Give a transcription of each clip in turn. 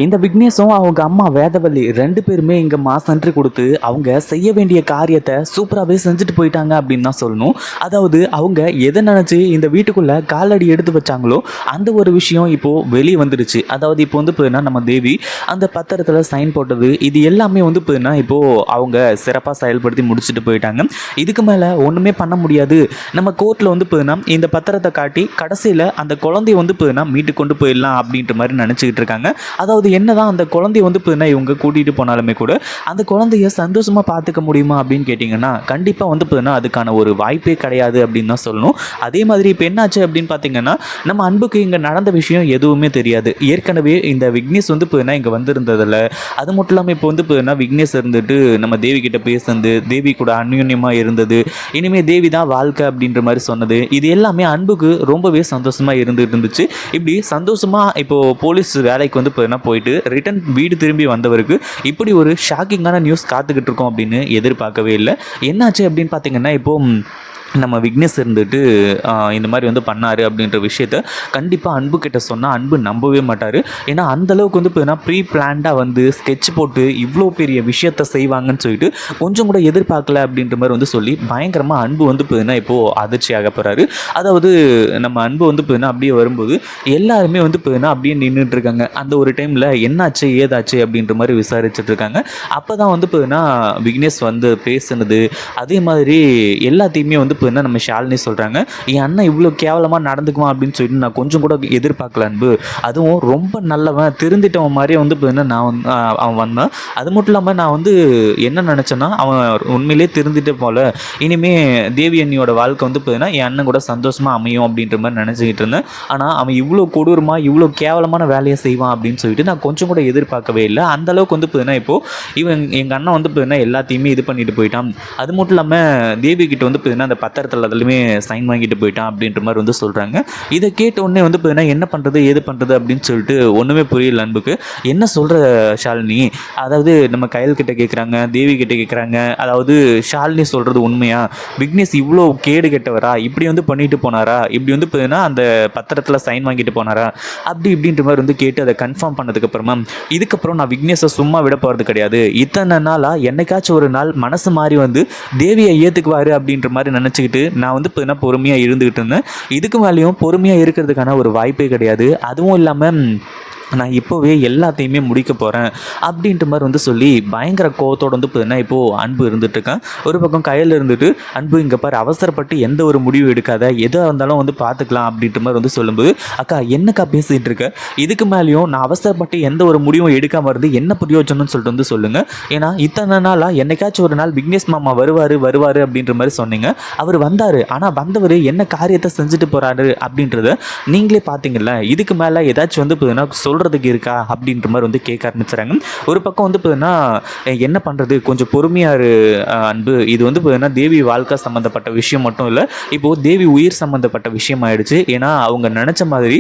இந்த விக்னேஷும் அவங்க அம்மா வேதவள்ளி 2 பேருமே இங்கே மாஸ் என்ட்ரி கொடுத்து அவங்க செய்ய வேண்டிய காரியத்தை சூப்பராகவே செஞ்சுட்டு போயிட்டாங்க அப்படின்னு தான் சொல்லணும். அதாவது அவங்க எதை நினச்சி இந்த வீட்டுக்குள்ளே காலடி எடுத்து வச்சாங்களோ அந்த ஒரு விஷயம் இப்போது வெளியே வந்துடுச்சு. அதாவது இப்போ வந்து போதுன்னா நம்ம தேவி அந்த பத்திரத்தில் சைன் போட்டது இது எல்லாமே வந்து போதுன்னா இப்போது அவங்க சிறப்பாக செயல்படுத்தி முடிச்சுட்டு போயிட்டாங்க. இதுக்கு மேலே ஒன்றுமே பண்ண முடியாது. நம்ம கோர்ட்டில் வந்து போதுன்னா இந்த பத்திரத்தை காட்டி கடைசியில் அந்த குழந்தைய வந்து போதுன்னா மீட்டு கொண்டு போயிடலாம் அப்படின்ற மாதிரி நினச்சிக்கிட்டு இருக்காங்க. அதாவது என்னதான் அந்த குழந்தைய வந்து போதுன்னா இவங்க கூட்டிகிட்டு போனாலுமே கூட அந்த குழந்தைய சந்தோஷமாக பார்த்துக்க முடியுமா அப்படின்னு கேட்டிங்கன்னா கண்டிப்பாக வந்து போதுன்னா அதுக்கான ஒரு வாய்ப்பே கிடையாது அப்படின்னு தான் சொல்லணும். அதே மாதிரி இப்போ என்னாச்சு அப்படின்னு பார்த்தீங்கன்னா நம்ம அன்புக்கு இங்கே நடந்த விஷயம் எதுவுமே தெரியாது. ஏற்கனவே இந்த விக்னேஷ் வந்து போதுன்னா இங்கே வந்திருந்ததில்ல. அது மட்டும் இல்லாமல் இப்போ வந்து போதுன்னா விக்னேஷ் இருந்துட்டு நம்ம தேவி கிட்ட பேசுனது, தேவி கூட அந்யுன்யமாக இருந்தது, இனிமேல் தேவி தான் வாழ்க்கை அப்படின்ற மாதிரி சொன்னது, இது எல்லாமே அன்புக்கு ரொம்பவே சந்தோஷமாக இருந்துட்டு இருந்துச்சு. இப்படி சந்தோஷமாக இப்போது போலீஸ் வேலைக்கு வந்து போயிட்டு ரிட்டன் வீடு திரும்பி வந்தவருக்கு இப்படி ஒரு ஷாக்கிங்கான நியூஸ் காத்துக்கிட்டு இருக்கோம் அப்படின்னு எதிர்பார்க்கவே இல்லை. என்னாச்சு அப்படின்னு பார்த்தீங்கன்னா இப்போது நம்ம விக்னேஷ் இருந்துட்டு இந்த மாதிரி வந்து பண்ணார் அப்படின்ற விஷயத்த கண்டிப்பாக அன்பு கிட்ட சொன்னால் அன்பு நம்பவே மாட்டார். ஏன்னா அந்தளவுக்கு வந்து பார்த்தீங்கன்னா ப்ரீ பிளான்டாக வந்து ஸ்கெட்ச் போட்டு இவ்வளோ பெரிய விஷயத்த செய்வாங்கன்னு சொல்லிட்டு கொஞ்சம் கூட எதிர்பார்க்கல அப்படின்ற மாதிரி வந்து சொல்லி பயங்கரமாக அன்பு வந்து பார்த்தீங்கன்னா இப்போது அதிர்ச்சி ஆக போகிறாரு. அதாவது நம்ம அன்பு வந்து பார்த்தீங்கன்னா அப்படியே வரும்போது எல்லாருமே வந்து பார்த்தீங்கன்னா அப்படியே நின்றுட்டு இருக்காங்க. அந்த ஒரு டைமில் என்னாச்சு ஏதாச்சு அப்படின்ற மாதிரி விசாரிச்சுட்டு இருக்காங்க. அப்போ தான் வந்து பார்த்தீங்கன்னா விக்னேஷ் வந்து பேசுனது அதே மாதிரி எல்லாத்தையுமே வந்து என்ன நம்ம ஷாலினி சொல்கிறாங்க, என் அண்ணன் இவ்வளோ கேவலமாக நடந்துக்குவான் அப்படின்னு சொல்லிட்டு நான் கொஞ்சம் கூட எதிர்பார்க்கல அன்பு. அதுவும் ரொம்ப நல்லவன் திருந்திட்டவன் மாதிரியே வந்து நான் அவன் வந்தான். அது மட்டும் இல்லாமல் நான் வந்து என்ன நினச்சேன்னா அவன் உண்மையிலே திருந்திட்டு போல இனிமே தேவி அண்ணியோட வாழ்க்கை வந்து என் அண்ணன் கூட சந்தோஷமாக அமையும் அப்படின்ற மாதிரி நினச்சிக்கிட்டு இருந்தேன். ஆனால் அவன் இவ்வளோ கொடூரமாக இவ்வளோ கேவலமான வேலையை செய்வான் அப்படின்னு சொல்லிட்டு நான் கொஞ்சம் கூட எதிர்பார்க்கவே இல்லை. அந்தளவுக்கு வந்து இப்போது இவன் எங்கள் அண்ணன் வந்து எல்லாத்தையுமே இது பண்ணிட்டு போயிட்டான். அது மட்டும் இல்லாமல் தேவி கிட்ட வந்து அந்த பத்திரத்தில் அதுலையுமே சைன் வாங்கிட்டு போயிட்டான் அப்படின்ற மாதிரி வந்து சொல்கிறாங்க. இதை கேட்ட உடனே வந்து என்ன பண்ணுறது ஏது பண்ணுறது அப்படின்னு சொல்லிட்டு ஒன்றுமே புரியல அன்புக்கு. என்ன சொல்கிற ஷாலினி, அதாவது நம்ம கையல் கிட்ட கேட்குறாங்க, தேவி கிட்ட கேட்குறாங்க, அதாவது ஷாலினி சொல்கிறது உண்மையா, விக்னேஷ் இவ்வளோ கேடு கெட்டவரா, இப்படி வந்து பண்ணிட்டு போனாரா, இப்படி வந்து அந்த பத்திரத்தில் சைன் வாங்கிட்டு போனாரா அப்படி இப்படின்ற மாதிரி வந்து கேட்டு அதை கன்ஃபார்ம் பண்ணதுக்கப்புறமா இதுக்கப்புறம் நான் விக்னேஷை சும்மா விட போகிறது கிடையாது, இத்தனை நாளாக என்னைக்காச்சும் ஒரு நாள் மனசு மாறி வந்து தேவியை ஏற்றுக்குவார் அப்படின்ற மாதிரி நினச்சிக்கிட்டு நான் வந்து பொறுமையாக இருந்துக்கிட்டு இருந்தேன். இதுக்கு மேலேயும் பொறுமையாக இருக்கிறதுக்கான ஒரு வாய்ப்பே கிடையாது. அதுவும் இல்லாமல் நான் இப்போவே எல்லாத்தையுமே முடிக்க போகிறேன் அப்படின்ட்டு மாதிரி வந்து சொல்லி பயங்கர கோவத்தோடு வந்து இப்போது அன்பு இருந்துகிட்ருக்கேன். ஒரு பக்கம் கையில் இருந்துட்டு அன்பு இங்கே பாரு அவசரப்பட்டு எந்த ஒரு முடிவு எடுக்காத, எதாக இருந்தாலும் வந்து பார்த்துக்கலாம் அப்படின்ட்டு மாதிரி வந்து சொல்லும்போது அக்கா என்னக்கா பேசிகிட்டு இருக்க, இதுக்கு மேலேயும் நான் அவசரப்பட்டு எந்த ஒரு முடிவும் எடுக்காமல் இருந்து என்ன பிரயோஜனம்னு சொல்லிட்டு வந்து சொல்லுங்கள். ஏன்னா இத்தனை நாளாக என்னைக்காச்சும் ஒரு நாள் விக்னேஷ் மாமா வருவார் அப்படின்ற மாதிரி சொன்னீங்க. அவர் வந்தார், ஆனால் வந்தவர் என்ன காரியத்தை செஞ்சுட்டு போகிறாரு அப்படின்றத நீங்களே பார்த்தீங்கல்ல. இதுக்கு மேலே ஏதாச்சும் வந்து சொல்கிறதுக்கு இருக்கா அப்படின்ற மாதிரி வந்து கேட்க ஆரம்பிச்சுறாங்க. ஒரு பக்கம் வந்து என்ன பண்ணுறது, கொஞ்சம் பொறுமையாக அன்பு, இது வந்து தேவி வாழ்க்கை சம்மந்தப்பட்ட விஷயம் மட்டும் இல்லை, இப்போது தேவி உயிர் சம்மந்தப்பட்ட விஷயம் ஆயிடுச்சு. ஏன்னா அவங்க நினச்ச மாதிரி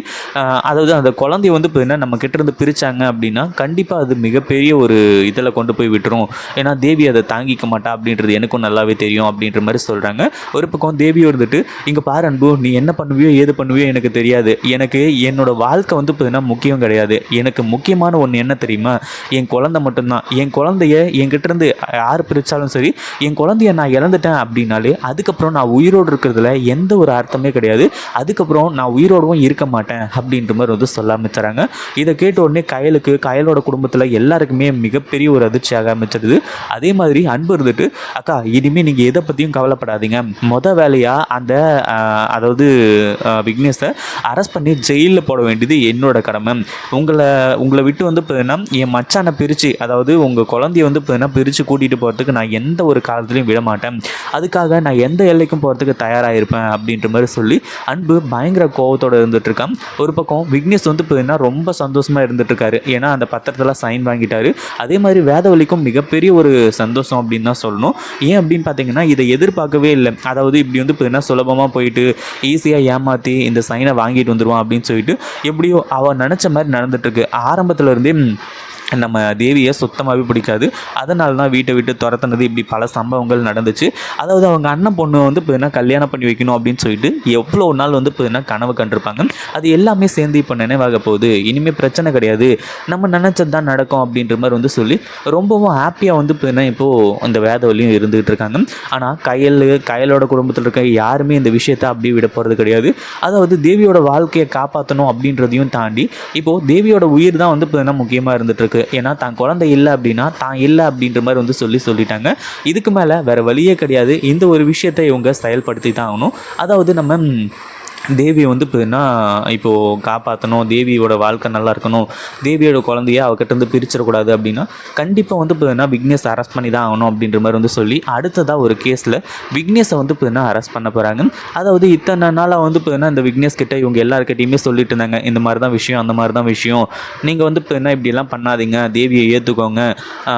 அதாவது அந்த குழந்தைய வந்து நம்ம கிட்டேருந்து பிரித்தாங்க அப்படின்னா கண்டிப்பாக அது மிகப்பெரிய ஒரு இதில் கொண்டு போய் விட்டுரும். ஏன்னா தேவி அதை தாங்கிக்க மாட்டா அப்படின்றது எனக்கும் நல்லாவே தெரியும் அப்படின்ற மாதிரி சொல்கிறாங்க. ஒரு பக்கம் தேவி இருந்துட்டு இங்கே பாரு அன்பு, நீ என்ன பண்ணுவியோ ஏது பண்ணுவியோ எனக்கு தெரியாது, எனக்கு என்னோட வாழ்க்கை வந்து முக்கியம் கிடையாது, எனக்கு முக்கியமான ஒன்று என்ன தெரியுமா, என் குழந்தை மட்டும்தான். என் குழந்தைய என்கிட்டருந்து யார் பிரித்தாலும் சரி, என் குழந்தைய நான் இழந்துட்டேன் அப்படின்னாலே அதுக்கப்புறம் நான் உயிரோடு இருக்கிறதுல எந்த ஒரு அர்த்தமே கிடையாது, அதுக்கப்புறம் நான் உயிரோடவும் இருக்க மாட்டேன் அப்படின்ற மாதிரி வந்து சொல்ல ஆரம்பிச்சுறாங்க. இதை கேட்ட உடனே கையலோட குடும்பத்தில் எல்லாருக்குமே மிகப்பெரிய ஒரு அதிர்ச்சியாக ஆரம்பிச்சிருது. அதே மாதிரி அன்பு இருந்துட்டு அக்கா இனிமேல் நீங்கள் எதை பற்றியும் கவலைப்படாதீங்க, வேலையாக அந்த அதாவது விக்னேஷை அரெஸ்ட் பண்ணி ஜெயிலில் போட வேண்டியது என்னோட கடமை. உங்களை விட்டு வந்து என் மச்சானை பிரித்து, அதாவது உங்கள் குழந்தைய வந்து பிரித்து கூட்டிகிட்டு போகிறதுக்கு நான் எந்த ஒரு காலத்துலையும் விட மாட்டேன், அதுக்காக நான் எந்த எல்லைக்கும் போகிறதுக்கு தயாராக இருப்பேன் அப்படின்ற மாதிரி சொல்லி அன்பு பயங்கர கோவத்தோடு இருந்துகிட்ருக்கான். ஒரு பக்கம் விக்னேஷ் வந்து ரொம்ப சந்தோஷமாக இருந்துகிட்ருக்காரு. ஏன்னா அந்த பத்திரத்தில் சைன் வாங்கிட்டாரு. அதே மாதிரி வேதவழிக்கும் மிகப்பெரிய ஒரு சந்தோஷம் அப்படின்னு தான் சொல்லணும். ஏன் அப்படின்னு பார்த்தீங்கன்னா இதை எதிர்பார்க்கவே இல்லை. அதாவது இப்படி வந்து சுலபமாக போயிட்டு ஈஸியாக ஏமாற்றி இந்த சைனை வாங்கிட்டு வந்துடுவான் அப்படின்னு சொல்லிட்டு எப்படியோ அவன் நினச்ச மாதிரி நடந்துட்டுருக்கு. ஆரம்பத்தில் இருந்தே நம்ம தேவியை சுத்தமாகவே பிடிக்காது. அதனால தான் வீட்டை விட்டு துரத்துனது, இப்படி பல சம்பவங்கள் நடந்துச்சு. அதாவது அவங்க அண்ணன் பொண்ணு வந்து பார்த்தீங்கன்னா கல்யாணம் பண்ணி வைக்கணும் அப்படின்னு சொல்லிட்டு எவ்வளோ நாள் வந்து பார்த்தீங்கன்னா கனவு கண்டிருப்பாங்க. அது எல்லாமே சேர்ந்து இப்போ நினைவாக போகுது. இனிமேல் பிரச்சனை கிடையாது, நம்ம நினச்சது தான் நடக்கும் அப்படின்ற மாதிரி வந்து சொல்லி ரொம்பவும் ஹாப்பியாக வந்து பார்த்தீங்கன்னா இப்போது இந்த வேதவழியும் இருந்துகிட்டு இருக்காங்க. ஆனால் கயலோட குடும்பத்தில் இருக்க யாருமே இந்த விஷயத்தை அப்படியே விட போகிறது கிடையாது. அதாவது தேவியோட வாழ்க்கையை காப்பாற்றணும் அப்படின்றதையும் தாண்டி இப்போது தேவியோட உயிர் தான் வந்து பார்த்தீங்கன்னா முக்கியமாக இருந்துட்டு இருக்கு. ஏன்னா தான் குழந்தை இல்லை அப்படின்னா தான் இல்லை அப்படின்ற மாதிரி வந்து சொல்லிட்டாங்க. இதுக்கு மேலே வேறு வழியே கிடையாது. இந்த ஒரு விஷயத்தை இவங்க செயல்படுத்தி தான் ஆகணும். அதாவது நம்ம தேவியை வந்து இப்போனா இப்போது காப்பாற்றணும், தேவியோட வாழ்க்கை நல்லா இருக்கணும், தேவியோட குழந்தைய அவகிட்டேருந்து பிரிச்சிடக்கூடாது அப்படின்னா கண்டிப்பாக வந்து இப்போனா விக்னேஷ் அரெஸ்ட் பண்ணி தான் ஆகணும் அப்படின்ற மாதிரி வந்து சொல்லி அடுத்ததாக ஒரு கேஸில் விக்னேஷை வந்து இப்போனா அரெஸ்ட் பண்ண போகிறாங்க. அதாவது இத்தனை நாளாக வந்து இப்போனா இந்த விக்னேஷ் கிட்ட இவங்க எல்லாருக்கிட்டையுமே சொல்லிட்டு இருந்தாங்க, இந்த மாதிரி தான் விஷயம், அந்த மாதிரி தான் விஷயம், நீங்கள் வந்து இப்போனா இப்படிலாம் பண்ணாதீங்க, தேவியை ஏற்றுக்கோங்க,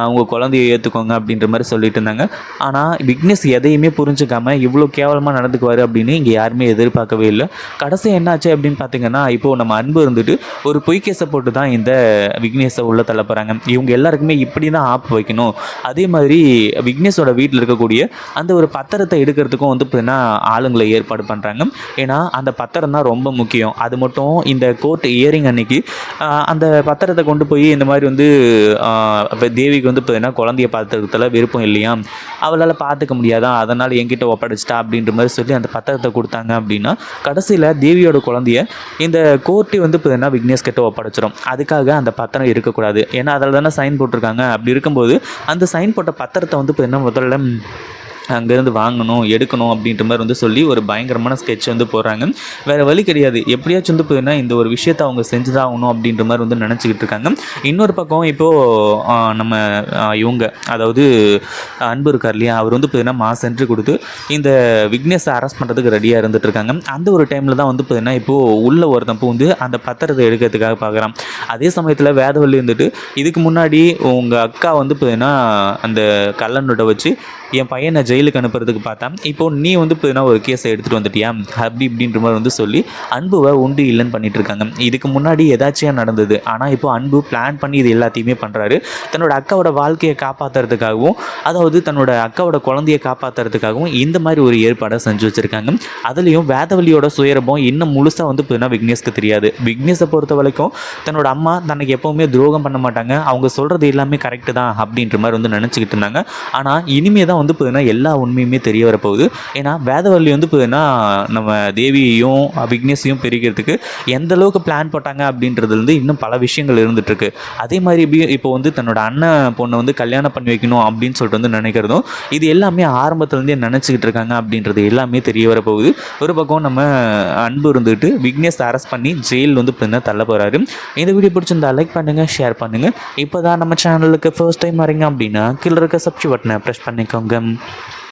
உங்கள் குழந்தையை ஏற்றுக்கோங்க அப்படின்ற மாதிரி சொல்லிட்டு இருந்தாங்க. ஆனால் விக்னேஷ் எதையுமே புரிஞ்சுக்காமல் இவ்வளோ கேவலமாக நடந்துக்குவார் அப்படின்னு இங்கே யாருமே எதிர்பார்க்கவே இல்லை. கடைசி என்னாச்சு அப்படின்னு பார்த்தீங்கன்னா, இப்போது நம்ம அன்பு இருந்துட்டு ஒரு பொய் கேஸை போட்டு தான் இந்த விக்னேஷை உள்ள தள்ள போகிறாங்க. இவங்க எல்லாருக்குமே இப்படி தான் ஆப்பு வைக்கணும். அதே மாதிரி விக்னேஷோட வீட்டில் இருக்கக்கூடிய அந்த ஒரு பத்திரத்தை எடுக்கிறதுக்கும் வந்து பார்த்தீங்கன்னா ஆளுங்களை ஏற்பாடு பண்ணுறாங்க. ஏன்னா அந்த பத்திரம் தான் ரொம்ப முக்கியம். அது மட்டும் இந்த கோர்ட் இயரிங் அன்னைக்கு அந்த பத்திரத்தை கொண்டு போய் இந்த மாதிரி வந்து தேவிக்கு வந்து பார்த்தீங்கன்னா குழந்தைய பார்த்துக்கிறதுல விருப்பம் இல்லையா, அவளால் பார்த்துக்க முடியாதான், அதனால் என்கிட்ட ஒப்படைச்சிட்டா அப்படின்ற மாதிரி சொல்லி அந்த பத்திரத்தை கொடுத்தாங்க அப்படின்னா கடைசியில் தேவியோட குழந்தைய இந்த கோர்ட்டு வந்து பார்த்தீங்கன்னா விக்னேஷ் கிட்ட ஒப்படைச்சிடும். அதுக்காக அந்த பத்திரம் இருக்கக்கூடாது. ஏன்னா அதில் தானே சைன் போட்டிருக்காங்க. அப்படி இருக்கும்போது அந்த சைன் போட்ட பத்திரத்தை வந்து பார்த்தீங்கன்னா முதல்ல அங்கேருந்து வாங்கணும், எடுக்கணும் அப்படின்ற மாதிரி வந்து சொல்லி ஒரு பயங்கரமான ஸ்கெட்ச் வந்து போடுறாங்க. வேறு வழி கிடையாது, எப்படியாச்சும் வந்து போயின்னா இந்த ஒரு விஷயத்தை அவங்க செஞ்சு தான் ஆகணும் அப்படின்ற மாதிரி வந்து நினச்சிக்கிட்டு இருக்காங்க. இன்னொரு பக்கம் இப்போது நம்ம இவங்க அதாவது அன்பு இருக்கார் இல்லையா, அவர் வந்து பார்த்தீங்கன்னா மாஸ் என்ட்ரி கொடுத்து இந்த விக்னேஷை அரெஸ்ட் பண்ணுறதுக்கு ரெடியாக இருந்துட்டு இருக்காங்க. அந்த ஒரு டைமில் தான் வந்து பார்த்தீங்கன்னா இப்போது உள்ள ஒருத்தன் வந்து அந்த பத்திரத்தை எடுக்கிறதுக்காக பார்க்குறான். அதே சமயத்தில் வேதவள்ளி வந்துட்டு இதுக்கு முன்னாடி உங்கள் அக்கா வந்து பார்த்தீங்கன்னா அந்த கல்லனோட வச்சு என் பையனை ஜெயிலுக்கு அனுப்புறதுக்கு பார்த்தேன், இப்போ நீ வந்து பார்த்தீங்கன்னா ஒரு கேஸை எடுத்துகிட்டு வந்துட்டியா அப்படி இப்படின்ற மாதிரி வந்து சொல்லி அன்புவை உண்டு இல்லைன்னு பண்ணிட்டு இருக்காங்க. இதுக்கு முன்னாடி ஏதாச்சும் நடந்தது, ஆனால் இப்போ அன்பு பிளான் பண்ணி இது எல்லாத்தையுமே பண்ணுறாரு. தன்னோட அக்காவோட வாழ்க்கையை காப்பாற்றுறதுக்காகவும் அதாவது தன்னோட அக்காவோட குழந்தையை காப்பாற்றுறதுக்காகவும் இந்த மாதிரி ஒரு ஏற்பாடை செஞ்சு வச்சுருக்காங்க. அதுலேயும் வேதவழியோட சுயரபம் இன்னும் முழுசாக வந்து பார்த்தீங்கன்னா விக்னேஷ்க்கு தெரியாது. விக்னேஷை பொறுத்த வரைக்கும் தன்னோட அம்மா தனக்கு எப்போவுமே துரோகம் பண்ண மாட்டாங்க, அவங்க சொல்கிறது எல்லாமே கரெக்டு தான் அப்படின்ற மாதிரி வந்து நினச்சிக்கிட்டு இருந்தாங்க. ஆனால் இனிமே தான் வந்து பார்த்தீங்கன்னா எல்லா உண்மையுமே தெரிய வரப்போகுது. ஏன்னா வேதவள்ளி வந்து பார்த்தீங்கன்னா நம்ம தேவியையும் விக்னேஷையும் பிரிக்கிறதுக்கு எந்த அளவுக்கு பிளான் போட்டாங்க அப்படின்றதுலேருந்து இன்னும் பல விஷயங்கள் இருந்துகிட்ருக்கு. அதே மாதிரி இப்போ வந்து தன்னோட அண்ணன் பொண்ணை வந்து கல்யாணம் பண்ணி வைக்கணும் அப்படின்னு சொல்லிட்டு வந்து நினைக்கிறதும் இது எல்லாமே ஆரம்பத்துலேருந்தே நினச்சிக்கிட்டு இருக்காங்க அப்படின்றது எல்லாமே தெரிய வரப்போகுது. ஒரு பக்கம் நம்ம அன்பு இருந்துட்டு விக்னேஷ் அரெஸ்ட் பண்ணி ஜெயில் வந்து பார்த்தீங்கன்னா தள்ள போகிறாரு. இந்த வீடியோ பிடிச்சிருந்தா லைக் பண்ணுங்கள், ஷேர் பண்ணுங்கள். இப்போ தான் நம்ம சேனலுக்கு ஃபர்ஸ்ட் டைம் வரீங்க அப்படின்னா கீழே இருக்க சப்ஸ்கிரைப் பட்டனை ப்ரெஸ் பண்ணிக்கோங்க.